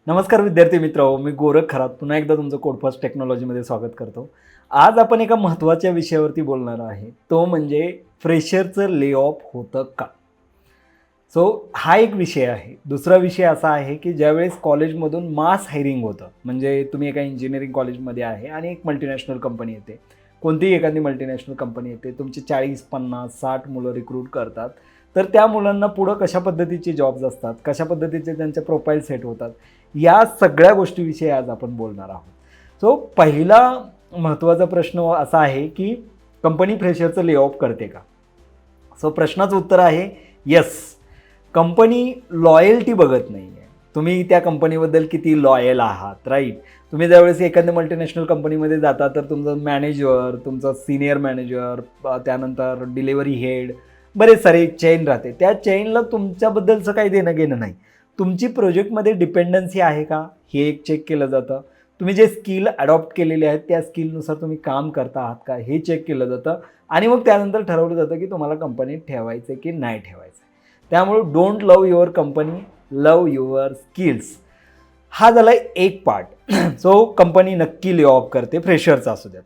नमस्कार विद्यार्थी मित्र, मी गोरख खरात पुन्हा एकदा तुमचं कोडफास्ट टेक्नॉलॉजीमध्ये स्वागत करतो. आज आपण एका महत्त्वाच्या विषयावरती बोलणार आहे, तो म्हणजे फ्रेशरचं ले ऑफ होतं का? हा एक विषय आहे. दुसरा विषय असा आहे की ज्यावेळेस कॉलेजमधून मास हायरिंग होतं, म्हणजे तुम्ही एका इंजिनिअरिंग कॉलेजमध्ये आहे आणि एक मल्टीनॅशनल कंपनी येते, कोणतीही एखादी मल्टीनॅशनल कंपनी येते, तुमची 40, 50, 60 मुलं रिक्रूट करतात. तर त्या मुलांना पुढं कशा पद्धतीचे जॉब्स असतात, कशा पद्धतीचे त्यांचे प्रोफाईल सेट होतात, या सगळ्या गोष्टीविषयी आज आपण बोलणार आहोत. पहिला महत्त्वाचा प्रश्न असा आहे की कंपनी फ्रेशरचं ले ऑफ करते का? प्रश्नाचं उत्तर आहे येस. कंपनी लॉयल्टी बघत नाही आहे, तुम्ही त्या कंपनीबद्दल किती लॉयल आहात, राईट. तुम्ही ज्यावेळेस एखाद्या मल्टीनॅशनल कंपनीमध्ये जाता तर तुमचं मॅनेजर, तुमचा सिनियर मॅनेजर, त्यानंतर डिलिव्हरी हेड, बरेच सारे चेन राहते. त्या चेनला तुमच्याबद्दलचं काही देणं घेणं नाही. तुमची प्रोजेक्टमध्ये डिपेंडन्सी आहे का, हे एक चेक केलं जातं. तुम्ही जे स्किल अडॉप्ट केलेले आहेत त्या स्किलनुसार तुम्ही काम करता आहात का, हे चेक केलं जातं. आणि मग त्यानंतर ठरवलं जातं की तुम्हाला कंपनीत ठेवायचं की नाही ठेवायचं. त्यामुळे don't love your company, love your skills. हा झाला एक पार्ट. कंपनी नक्की ले ऑफ करते, फ्रेशरचा असू द्यात.